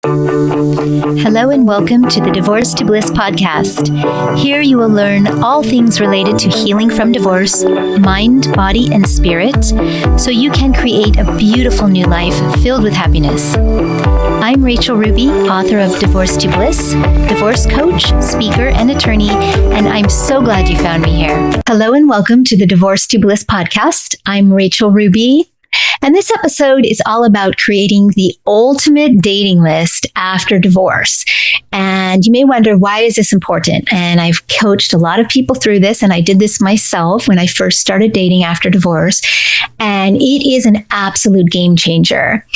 Hello and welcome to the Divorce to Bliss podcast. Here you will learn all things related to healing from divorce, mind, body, and spirit, so you can create a beautiful new life filled with happiness. I'm Rachel Ruby, author of Divorce to Bliss, divorce coach, speaker, and attorney, and I'm so glad you found me here. Hello and welcome to the Divorce to Bliss podcast. I'm Rachel Ruby. And this episode is all about creating the ultimate dating list after divorce. And you may wonder, why is this important? And I've coached a lot of people through this, and I did this myself when I first started dating after divorce. And it is an absolute game changer.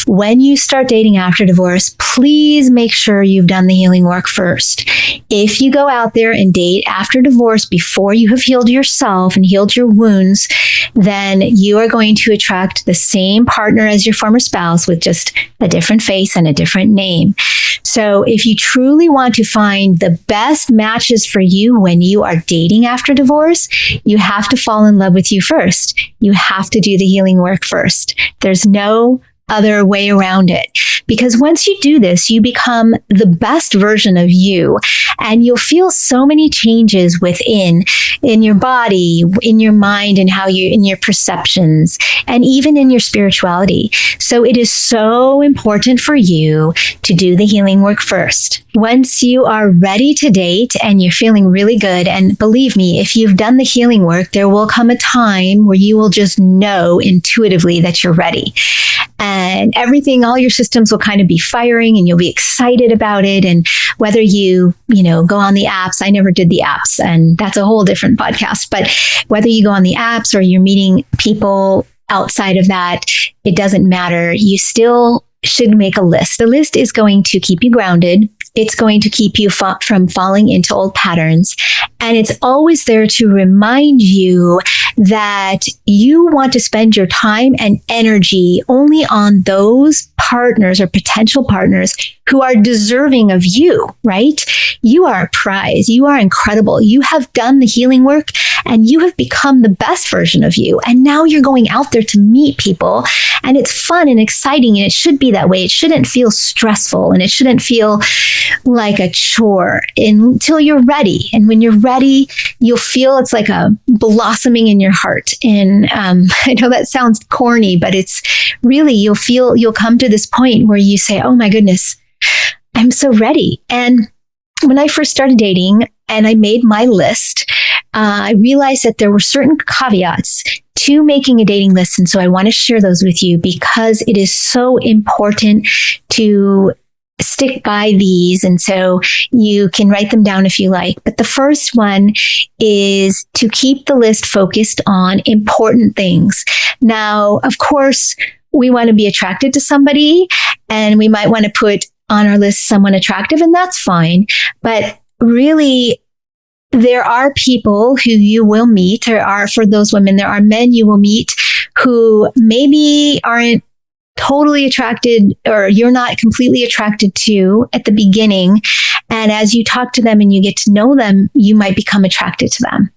When you start dating after divorce, please make sure you've done the healing work first. If you go out there and date after divorce before you have healed yourself and healed your wounds, then you are going to attract the same partner as your former spouse with just a different face and a different name. So if you truly want to find the best matches for you when you are dating after divorce, you have to fall in love with you first. You have to do the healing work first. There's no other way around it. Because once you do this, you become the best version of you, and you'll feel so many changes within, in your body, in your mind, and in your perceptions, and even in your spirituality. So it is so important for you to do the healing work first. Once you are ready to date and you're feeling really good, and believe me, if you've done the healing work, there will come a time where you will just know intuitively that you're ready. And everything, all your systems will kind of be firing and you'll be excited about it. And whether you go on the apps, I never did the apps, and that's a whole different podcast. But whether you go on the apps or you're meeting people outside of that, it doesn't matter. You still should make a list. The list is going to keep you grounded. It's going to keep you from falling into old patterns. And it's always there to remind you that you want to spend your time and energy only on those partners or potential partners who are deserving of you, right? You are a prize. You are incredible. You have done the healing work and you have become the best version of you. And now you're going out there to meet people, and it's fun and exciting, and it should be that way. It shouldn't feel stressful, and it shouldn't feel like a chore until you're ready. And when you're ready, you'll feel it's like a blossoming in your heart. And I know that sounds corny, but it's really, you'll come to this point where you say, oh my goodness, I'm so ready. And when I first started dating and I made my list, I realized that there were certain caveats to making a dating list. And so I want to share those with you because it is so important to stick by these. And so you can write them down if you like. But the first one is to keep the list focused on important things. Now, of course, we want to be attracted to somebody, and we might want to put on our list someone attractive, and that's fine. But really, there are people who you will meet. For those women, there are men you will meet who maybe aren't totally attracted, or you're not completely attracted to at the beginning. And as you talk to them and you get to know them, you might become attracted to them.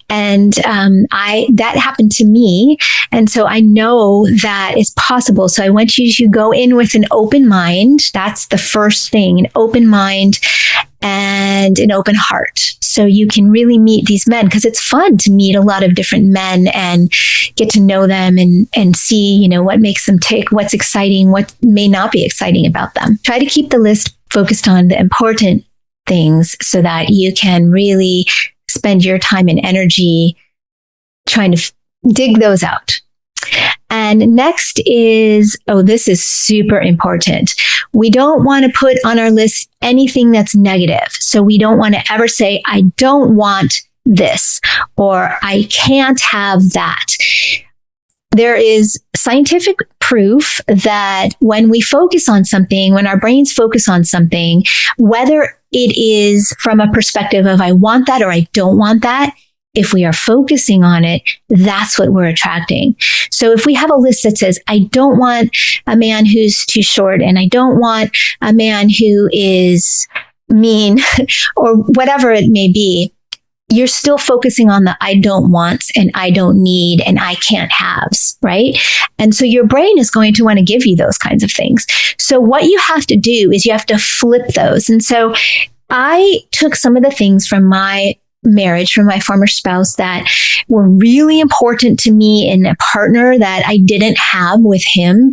And that happened to me. And so I know that is possible. So I want you to go in with an open mind. That's the first thing, an open mind and an open heart. So you can really meet these men, because it's fun to meet a lot of different men and get to know them and see, what makes them tick, what's exciting, what may not be exciting about them. Try to keep the list focused on the important things so that you can really spend your time and energy trying to dig those out. And next is, this is super important. We don't want to put on our list anything that's negative. So we don't want to ever say, I don't want this, or I can't have that. There is scientific proof that when we focus on something, when our brains focus on something, whether it is from a perspective of I want that or I don't want that, if we are focusing on it, that's what we're attracting. So if we have a list that says, I don't want a man who's too short, and I don't want a man who is mean, or whatever it may be, you're still focusing on the I don't want and I don't need and I can't haves, right? And so your brain is going to want to give you those kinds of things. So what you have to do is you have to flip those. And so I took some of the things from my marriage, from my former spouse, that were really important to me in a partner that I didn't have with him,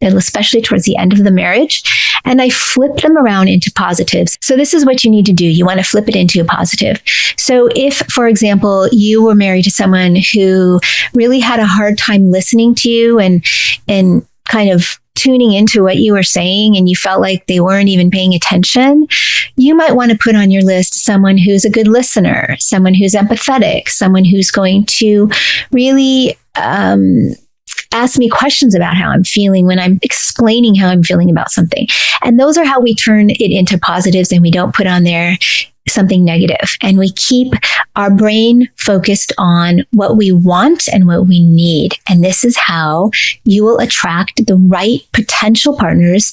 especially towards the end of the marriage. And I flipped them around into positives. So this is what you need to do. You want to flip it into a positive. So if, for example, you were married to someone who really had a hard time listening to you and kind of tuning into what you were saying, and you felt like they weren't even paying attention, you might want to put on your list someone who's a good listener, someone who's empathetic, someone who's going to really ask me questions about how I'm feeling when I'm explaining how I'm feeling about something. And those are how we turn it into positives, and we don't put on there something negative. And we keep our brain focused on what we want and what we need. And this is how you will attract the right potential partners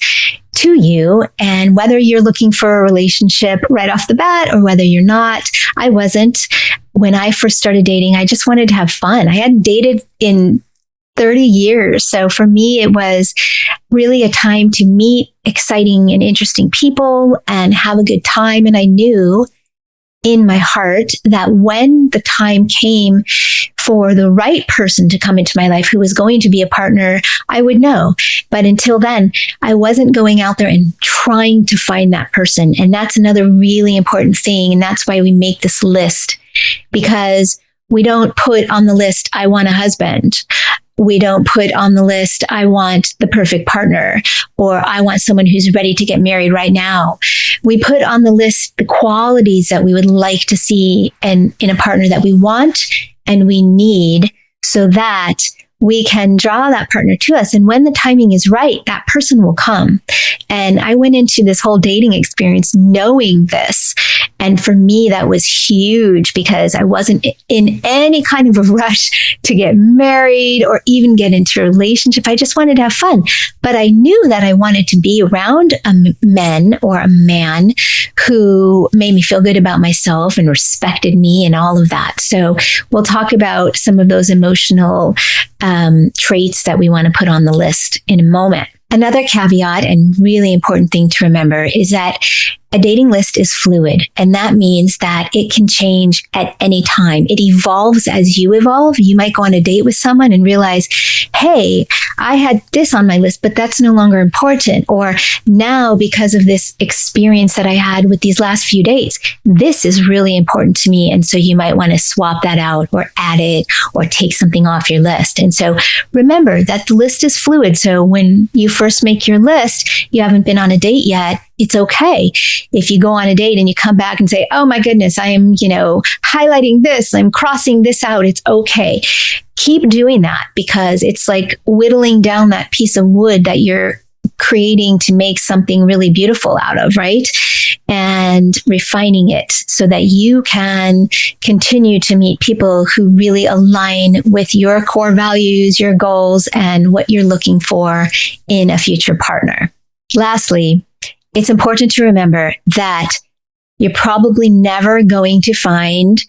to you. And whether you're looking for a relationship right off the bat or whether you're not, I wasn't. When I first started dating, I just wanted to have fun. I hadn't dated in 30 years. So for me, it was really a time to meet exciting and interesting people and have a good time. And I knew in my heart that when the time came for the right person to come into my life who was going to be a partner, I would know. But until then, I wasn't going out there and trying to find that person. And that's another really important thing. And that's why we make this list, because we don't put on the list, I want a husband. We don't put on the list, I want the perfect partner, or I want someone who's ready to get married right now. We put on the list the qualities that we would like to see in a partner that we want and we need, so that we can draw that partner to us. And when the timing is right, that person will come. And I went into this whole dating experience knowing this. And for me, that was huge, because I wasn't in any kind of a rush to get married or even get into a relationship. I just wanted to have fun. But I knew that I wanted to be around a man who made me feel good about myself and respected me and all of that. So we'll talk about some of those emotional traits that we want to put on the list in a moment. Another caveat and really important thing to remember is that a dating list is fluid, and that means that it can change at any time. It evolves as you evolve. You might go on a date with someone and realize, hey, I had this on my list, but that's no longer important. Or now, because of this experience that I had with these last few dates, this is really important to me. And so you might want to swap that out or add it or take something off your list. And so remember that the list is fluid. So when you first make your list, you haven't been on a date yet, it's okay. If you go on a date and you come back and say, oh my goodness, I am, highlighting this, I'm crossing this out, it's okay. Keep doing that, because it's like whittling down that piece of wood that you're creating to make something really beautiful out of, right? And refining it so that you can continue to meet people who really align with your core values, your goals, and what you're looking for in a future partner. Lastly, it's important to remember that you're probably never going to find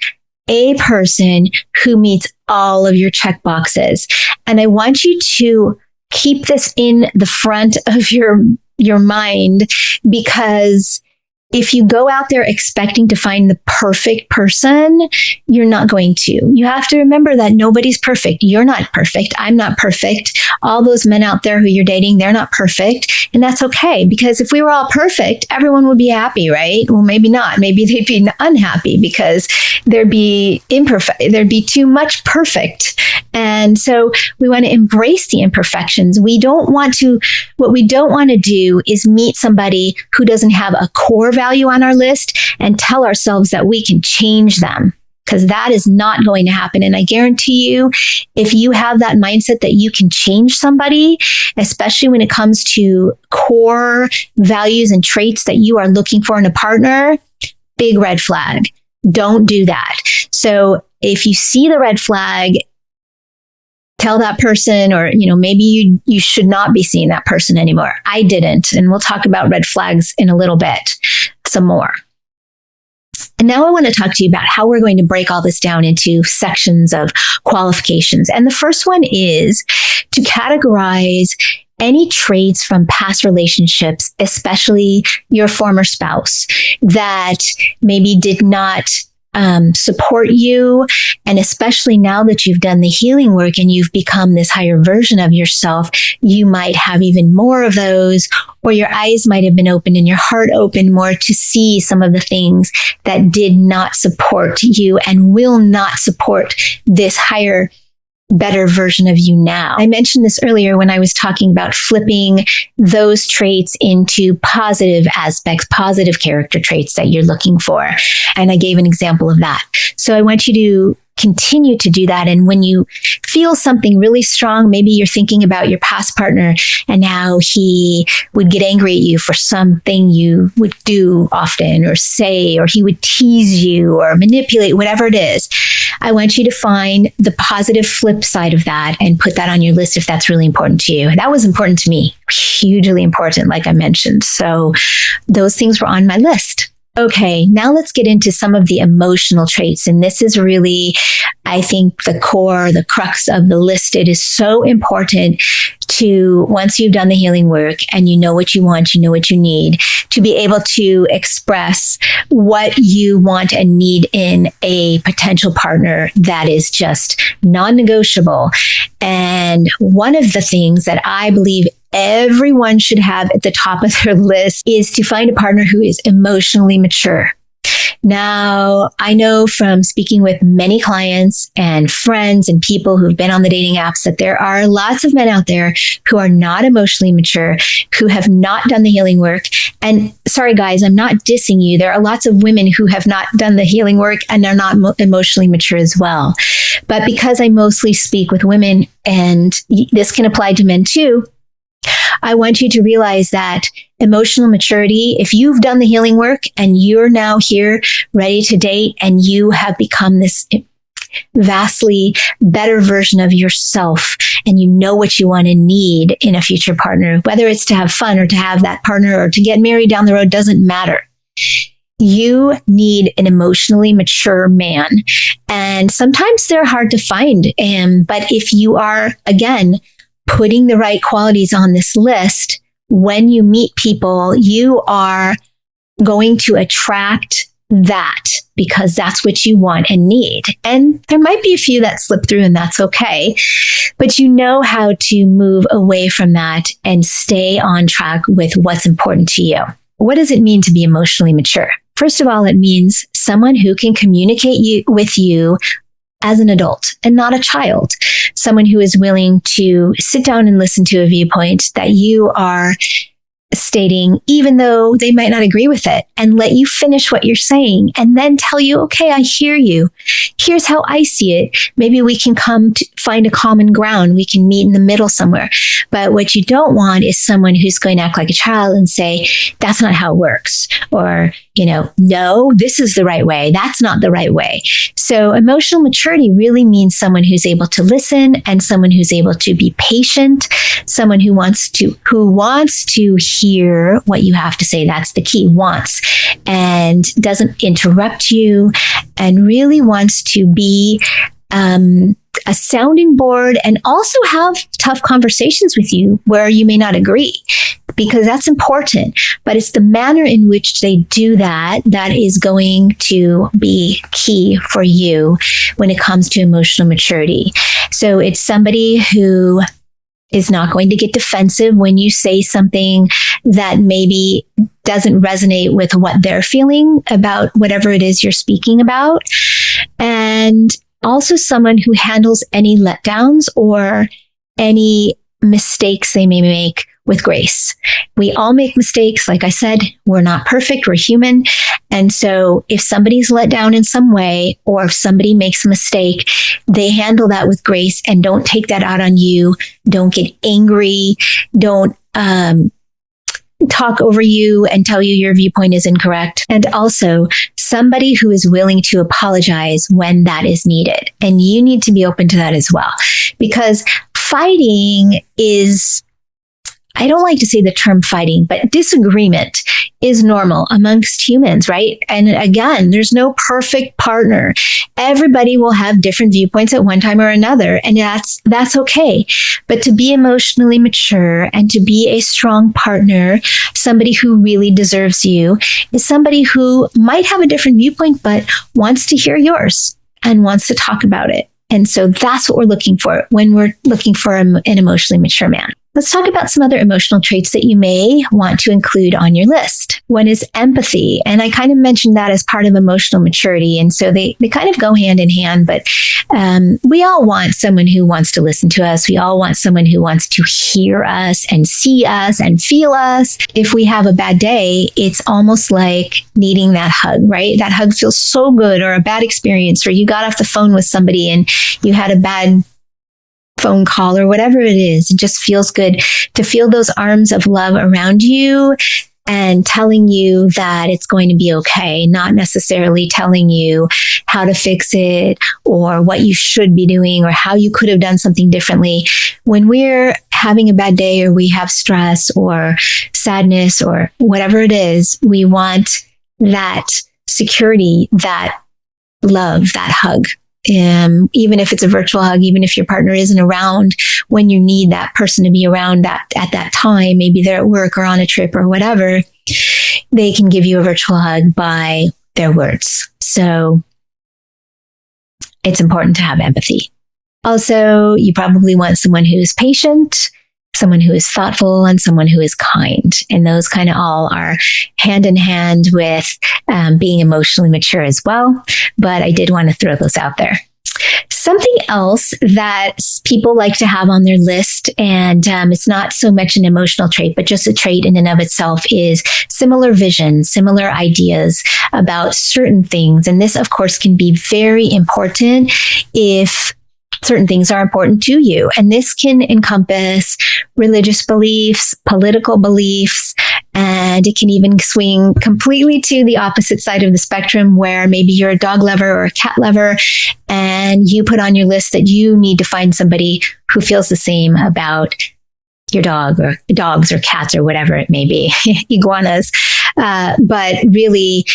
a person who meets all of your check boxes. And I want you to keep this in the front of your mind, because if you go out there expecting to find the perfect person, you're not going to. You have to remember that nobody's perfect. You're not perfect. I'm not perfect. All those men out there who you're dating, they're not perfect. And that's okay, because if we were all perfect, everyone would be happy, right? Well, maybe not. Maybe they'd be unhappy because there'd be too much perfect. And so we want to embrace the imperfections. What we don't want to do is meet somebody who doesn't have a core value on our list and tell ourselves that we can change them, because that is not going to happen. And I guarantee you, if you have that mindset that you can change somebody, especially when it comes to core values and traits that you are looking for in a partner, big red flag. Don't do that. So if you see the red flag, tell that person, or, maybe you should not be seeing that person anymore. I didn't. And we'll talk about red flags in a little bit, some more. And now I want to talk to you about how we're going to break all this down into sections of qualifications. And the first one is to categorize any traits from past relationships, especially your former spouse, that maybe did not support you. And especially now that you've done the healing work and you've become this higher version of yourself, you might have even more of those, or your eyes might have been opened and your heart opened more to see some of the things that did not support you and will not support this higher, better version of you now. I mentioned this earlier when I was talking about flipping those traits into positive aspects, positive character traits that you're looking for. And I gave an example of that. So I want you to continue to do that. And when you feel something really strong, maybe you're thinking about your past partner and how he would get angry at you for something you would do often or say, or he would tease you or manipulate, whatever it is. I want you to find the positive flip side of that and put that on your list if that's really important to you. That was important to me, hugely important, like I mentioned. So those things were on my list. Okay, now let's get into some of the emotional traits. And this is really, I think, the core, the crux of the list. It is so important to, once you've done the healing work and you know what you want, you know what you need, to be able to express what you want and need in a potential partner that is just non-negotiable. And one of the things that I believe everyone should have at the top of their list is to find a partner who is emotionally mature. Now, I know from speaking with many clients and friends and people who've been on the dating apps that there are lots of men out there who are not emotionally mature, who have not done the healing work. And sorry, guys, I'm not dissing you. There are lots of women who have not done the healing work and they're not emotionally mature as well. But because I mostly speak with women, and this can apply to men too, I want you to realize that emotional maturity, if you've done the healing work and you're now here ready to date and you have become this vastly better version of yourself and you know what you want and need in a future partner, whether it's to have fun or to have that partner or to get married down the road, doesn't matter. You need an emotionally mature man. And sometimes they're hard to find. But if you are, again, putting the right qualities on this list, when you meet people, you are going to attract that because that's what you want and need. And there might be a few that slip through and that's okay, but you know how to move away from that and stay on track with what's important to you. What does it mean to be emotionally mature? First of all, it means someone who can communicate with you as an adult and not a child. Someone who is willing to sit down and listen to a viewpoint that you are stating, even though they might not agree with it, and let you finish what you're saying and then tell you, okay, I hear you. Here's how I see it. Maybe we can come to find a common ground. We can meet in the middle somewhere. But what you don't want is someone who's going to act like a child and say, that's not how it works. Or, no, this is the right way. That's not the right way. So emotional maturity really means someone who's able to listen and someone who's able to be patient, someone who wants to hear what you have to say. That's the key, wants, and doesn't interrupt you and really wants to be a sounding board and also have tough conversations with you where you may not agree, because that's important. But it's the manner in which they do that is going to be key for you when it comes to emotional maturity. So it's somebody who is not going to get defensive when you say something that maybe doesn't resonate with what they're feeling about whatever it is you're speaking about. And also someone who handles any letdowns or any mistakes they may make with grace. We all make mistakes. Like I said, we're not perfect. We're human. And so if somebody's let down in some way, or if somebody makes a mistake, they handle that with grace and don't take that out on you. Don't get angry. Don't talk over you and tell you your viewpoint is incorrect. And also somebody who is willing to apologize when that is needed. And you need to be open to that as well, because fighting is I don't like to say the term fighting, but disagreement is normal amongst humans, right? And again, there's no perfect partner. Everybody will have different viewpoints at one time or another, and that's okay. But to be emotionally mature and to be a strong partner, somebody who really deserves you, is somebody who might have a different viewpoint, but wants to hear yours and wants to talk about it. And so that's what we're looking for when we're looking for an emotionally mature man. Let's talk about some other emotional traits that you may want to include on your list. One is empathy. And I kind of mentioned that as part of emotional maturity. And so they kind of go hand in hand, but we all want someone who wants to listen to us. We all want someone who wants to hear us and see us and feel us. If we have a bad day, it's almost like needing that hug, right? That hug feels so good, or a bad experience, or you got off the phone with somebody and you had a bad phone call or whatever it is. It just feels good to feel those arms of love around you and telling you that it's going to be okay, not necessarily telling you how to fix it or what you should be doing or how you could have done something differently. When we're having a bad day or we have stress or sadness or whatever it is, we want that security, that love, that hug. Even if it's a virtual hug, even if your partner isn't around when you need that person to be around at that time, maybe they're at work or on a trip or whatever, they can give you a virtual hug by their words. So it's important to have empathy. Also, you probably want someone who's patient, someone who is thoughtful, and someone who is kind. And those kind of all are hand in hand with being emotionally mature as well. But I did want to throw those out there. Something else that people like to have on their list, and it's not so much an emotional trait, but just a trait in and of itself, is similar vision, similar ideas about certain things. And this, of course, can be very important if certain things are important to you. And this can encompass religious beliefs, political beliefs, and it can even swing completely to the opposite side of the spectrum, where maybe you're a dog lover or a cat lover, and you put on your list that you need to find somebody who feels the same about your dog or dogs or cats or whatever it may be, iguanas. But really,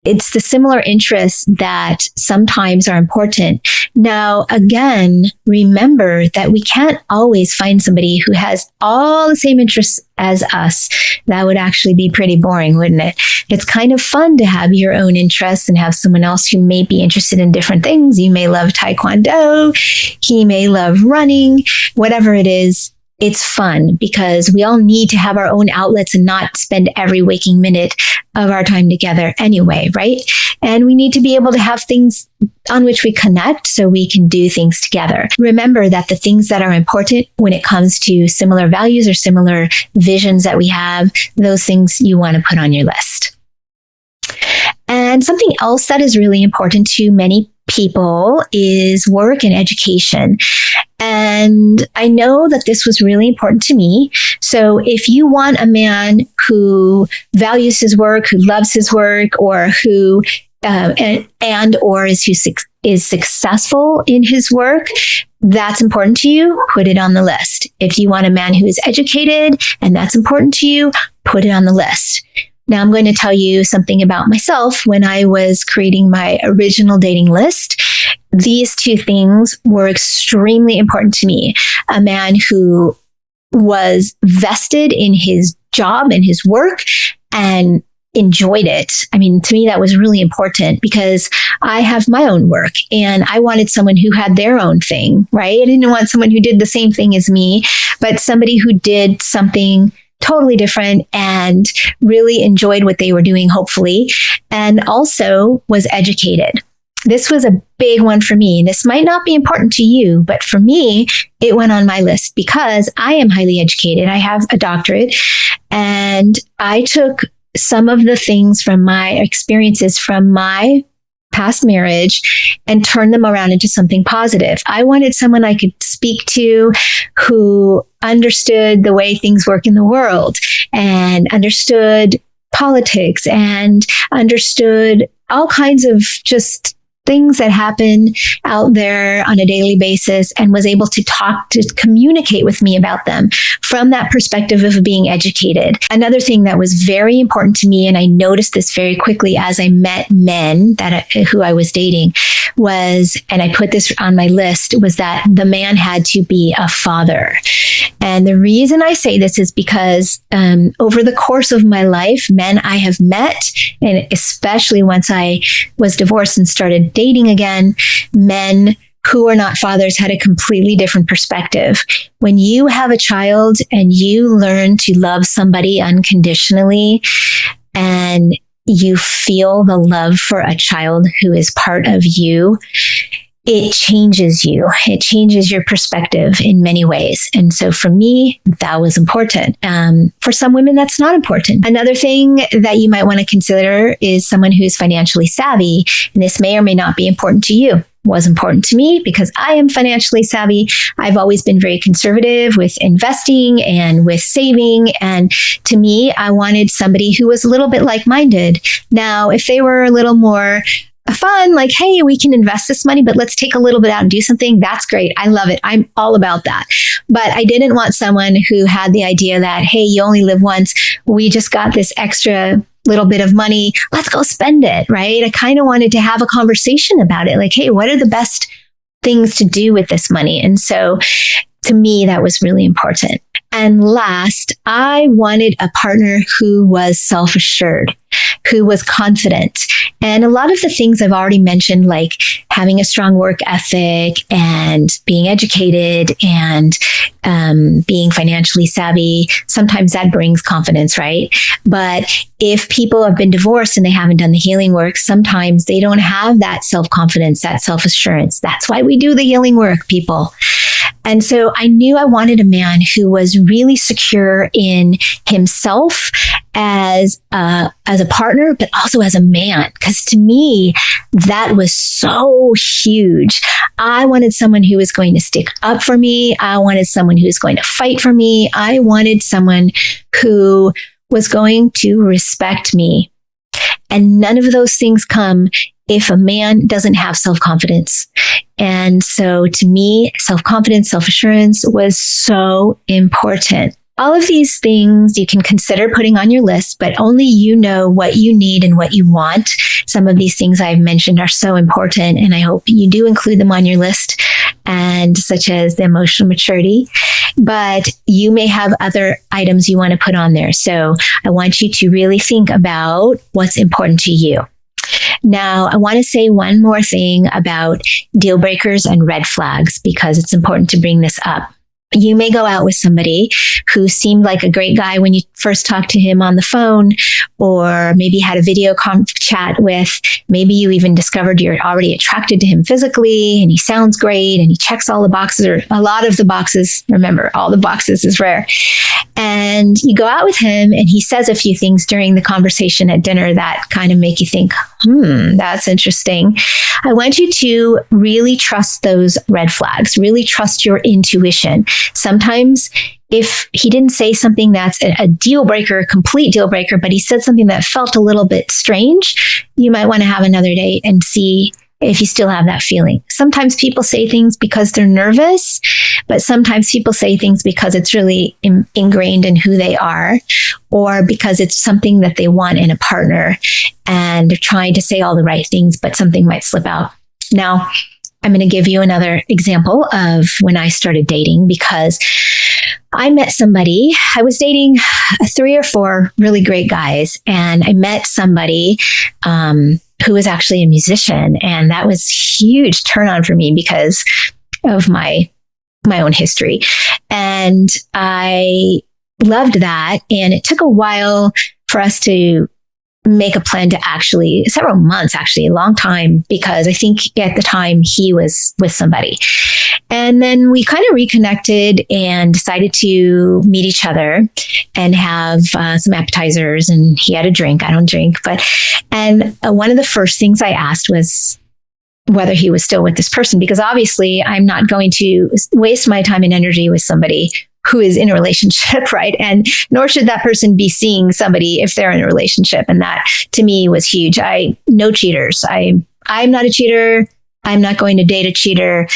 it's the similar interests that sometimes are important. Now, again, remember that we can't always find somebody who has all the same interests as us. That would actually be pretty boring, wouldn't it? It's kind of fun to have your own interests and have someone else who may be interested in different things. You may love Taekwondo. He may love running, whatever it is. It's fun because we all need to have our own outlets and not spend every waking minute of our time together anyway, right? And we need to be able to have things on which we connect so we can do things together. Remember that the things that are important when it comes to similar values or similar visions that we have, those things you want to put on your list. And something else that is really important to many people is work and education. And I know that this was really important to me. So if you want a man who values his work, who loves his work, or who or is successful in his work, that's important to you, put it on the list. If you want a man who is educated and that's important to you, put it on the list. Now I'm going to tell you something about myself. When I was creating my original dating list, these two things were extremely important to me. A man who was vested in his job and his work and enjoyed it. I mean, to me, that was really important because I have my own work and I wanted someone who had their own thing, right? I didn't want someone who did the same thing as me, but somebody who did something totally different and really enjoyed what they were doing, hopefully, and also was educated. This was a big one for me. This might not be important to you, but for me, it went on my list because I am highly educated. I have a doctorate, and I took some of the things from my experiences from my past marriage and turned them around into something positive. I wanted someone I could speak to who understood the way things work in the world and understood politics and understood all kinds of just things that happen out there on a daily basis and was able to communicate with me about them from that perspective of being educated. Another thing that was very important to me, and I noticed this very quickly as I met men who I was dating, was, and I put this on my list, was that the man had to be a father. And the reason I say this is because over the course of my life, men I have met, and especially once I was divorced and started dating again, men who are not fathers had a completely different perspective. When you have a child and you learn to love somebody unconditionally and you feel the love for a child who is part of you, it changes you. It changes your perspective in many ways. And so for me, that was important. For some women, that's not important. Another thing that you might want to consider is someone who's financially savvy. And this may or may not be important to you. Was important to me because I am financially savvy. I've always been very conservative with investing and with saving. And to me, I wanted somebody who was a little bit like-minded. Now, if they were a little more fun, like, hey, we can invest this money, but let's take a little bit out and do something, that's great. I love it. I'm all about that. But I didn't want someone who had the idea that, hey, you only live once. We just got this extra little bit of money. Let's go spend it, right? I kind of wanted to have a conversation about it. Like, hey, what are the best things to do with this money? And so to me, that was really important. And last, I wanted a partner who was self-assured, who was confident. And a lot of the things I've already mentioned, like having a strong work ethic and being educated and being financially savvy, sometimes that brings confidence, right? But if people have been divorced and they haven't done the healing work, sometimes they don't have that self-confidence, that self-assurance. That's why we do the healing work, people. And so I knew I wanted a man who was really secure in himself as a partner, but also as a man. Because to me, that was so huge. I wanted someone who was going to stick up for me. I wanted someone who was going to fight for me. I wanted someone who was going to respect me. And none of those things come if a man doesn't have self-confidence. And so to me, self-confidence, self-assurance was so important. All of these things you can consider putting on your list, but only you know what you need and what you want. Some of these things I've mentioned are so important, and I hope you do include them on your list, and such as the emotional maturity. But you may have other items you want to put on there. So I want you to really think about what's important to you. Now, I want to say one more thing about deal breakers and red flags, because it's important to bring this up. You may go out with somebody who seemed like a great guy when you first talked to him on the phone, or maybe had a video chat with. Maybe you even discovered you're already attracted to him physically, and he sounds great and he checks all the boxes, or a lot of the boxes. Remember, all the boxes is rare. And you go out with him and he says a few things during the conversation at dinner that kind of make you think, that's interesting. I want you to really trust those red flags, really trust your intuition. Sometimes if he didn't say something that's a deal breaker, a complete deal breaker, but he said something that felt a little bit strange, you might want to have another date and see if you still have that feeling. Sometimes people say things because they're nervous, but sometimes people say things because it's really ingrained in who they are, or because it's something that they want in a partner and they're trying to say all the right things, but something might slip out. Now, I'm going to give you another example of when I started dating, because I met somebody. I was dating 3 or 4 really great guys, and I met somebody who was actually a musician, and that was huge turn on for me because of my own history. And I loved that, and it took a while for us to make a plan to actually, several months, actually, a long time, because I think at the time he was with somebody. And then we kind of reconnected and decided to meet each other and have some appetizers, and he had a drink. I don't drink, and one of the first things I asked was whether he was still with this person, because obviously I'm not going to waste my time and energy with somebody who is in a relationship, right? And nor should that person be seeing somebody if they're in a relationship. And that to me was huge. No cheaters. I I'm not a cheater. I'm not going to date a cheater.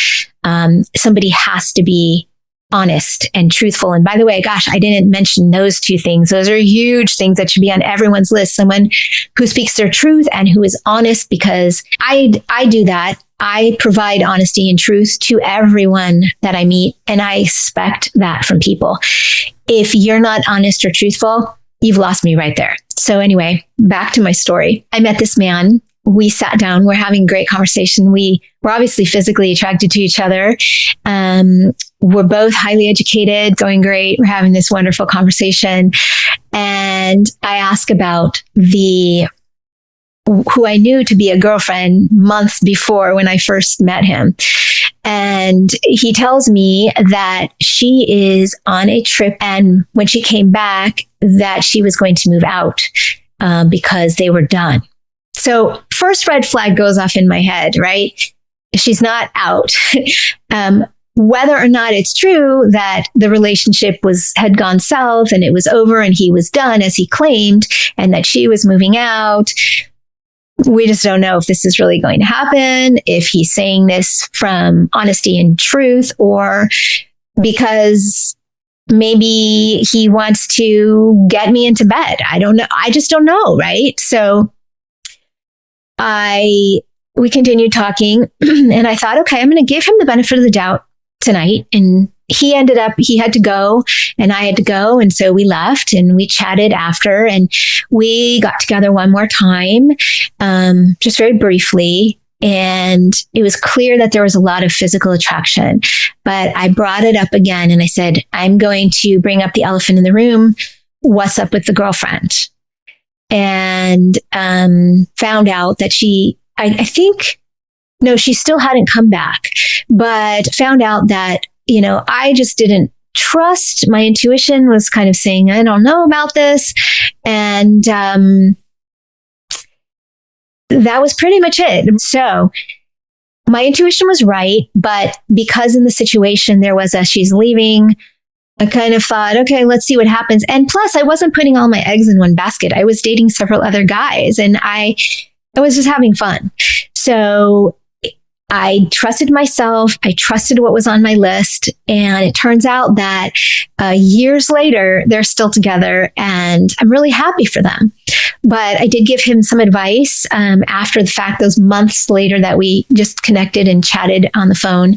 Somebody has to be honest and truthful. And by the way, gosh, I didn't mention those two things. Those are huge things that should be on everyone's list. Someone who speaks their truth and who is honest, because I do that. I provide honesty and truth to everyone that I meet, and I expect that from people. If you're not honest or truthful, you've lost me right there. So anyway, back to my story. I met this man. We sat down. We're having a great conversation. We were obviously physically attracted to each other. We're both highly educated, going great. We're having this wonderful conversation. And I ask about who I knew to be a girlfriend months before when I first met him. And he tells me that she is on a trip, and when she came back, that she was going to move out because they were done. So first red flag goes off in my head, right? She's not out. Whether or not it's true that the relationship had gone south and it was over and he was done as he claimed, and that she was moving out, we just don't know if this is really going to happen, if he's saying this from honesty and truth, or because maybe he wants to get me into bed. I don't know. I just don't know, right? So we continued talking and I thought, okay, I'm going to give him the benefit of the doubt tonight. And he had to go and I had to go. And so we left and we chatted after and we got together one more time, just very briefly. And it was clear that there was a lot of physical attraction, but I brought it up again and I said, I'm going to bring up the elephant in the room. What's up with the girlfriend? And found out that she still hadn't come back, but found out that, I just didn't trust. My intuition was kind of saying, I don't know about this. And that was pretty much it. So my intuition was right, but because in the situation there was she's leaving, I kind of thought, okay, let's see what happens. And plus, I wasn't putting all my eggs in one basket. I was dating several other guys and I was just having fun. So I trusted myself. I trusted what was on my list. And it turns out that years later, they're still together and I'm really happy for them. But I did give him some advice after the fact, those months later that we just connected and chatted on the phone,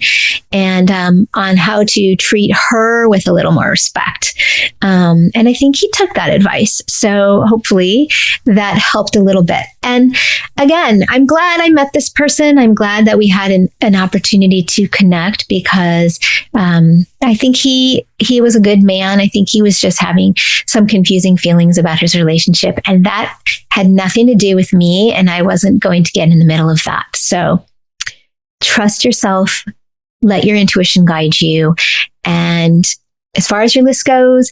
and on how to treat her with a little more respect. And I think he took that advice. So hopefully that helped a little bit. And again, I'm glad I met this person. I'm glad that we had an opportunity to connect because I think he was a good man. I think he was just having some confusing feelings about his relationship, and that had nothing to do with me, and I wasn't going to get in the middle of that. So trust yourself, let your intuition guide you. And as far as your list goes,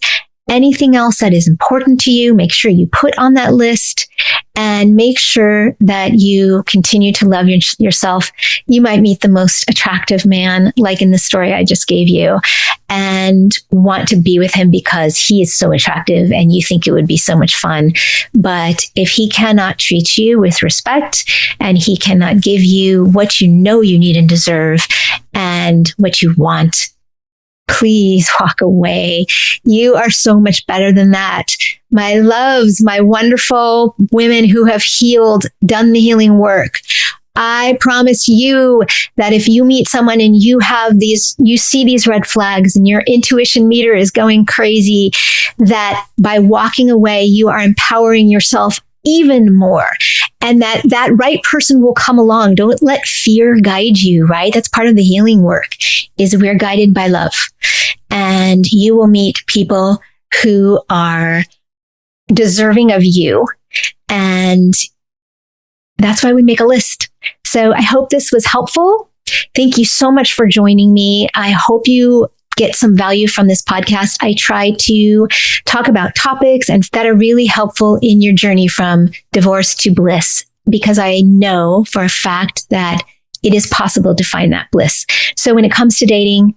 anything else that is important to you, make sure you put on that list and make sure that you continue to love yourself. You might meet the most attractive man, like in the story I just gave you, and want to be with him because he is so attractive and you think it would be so much fun. But if he cannot treat you with respect and he cannot give you what you know you need and deserve and what you want, please walk away. You are so much better than that. My loves, my wonderful women who have healed, done the healing work. I promise you that if you meet someone and you see these red flags and your intuition meter is going crazy, that by walking away, you are empowering yourself even more. And that right person will come along. Don't let fear guide you, right? That's part of the healing work, is we're guided by love. And you will meet people who are deserving of you. And that's why we make a list. So I hope this was helpful. Thank you so much for joining me. I hope you get some value from this podcast. I try to talk about topics and that are really helpful in your journey from divorce to bliss, because I know for a fact that it is possible to find that bliss. So when it comes to dating,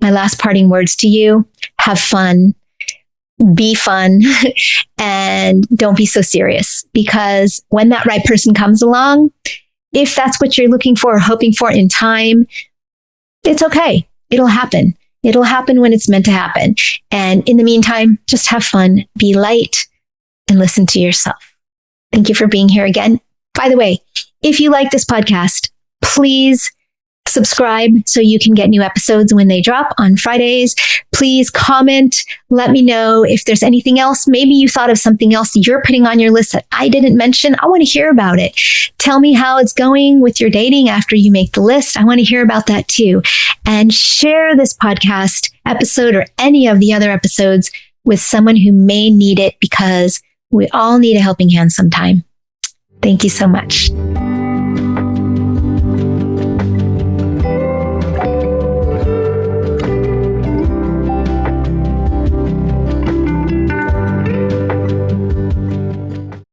my last parting words to you: have fun, be fun, and don't be so serious, because when that right person comes along, if that's what you're looking for or hoping for in time, it's okay. It'll happen. It'll happen when it's meant to happen. And in the meantime, just have fun, be light, and listen to yourself. Thank you for being here again. By the way, if you like this podcast, please subscribe so you can get new episodes when they drop on Fridays. Please comment. Let me know if there's anything else. Maybe you thought of something else you're putting on your list that I didn't mention. I want to hear about it. Tell me how it's going with your dating after you make the list. I want to hear about that too. And share this podcast episode or any of the other episodes with someone who may need it, because we all need a helping hand sometime. Thank you so much.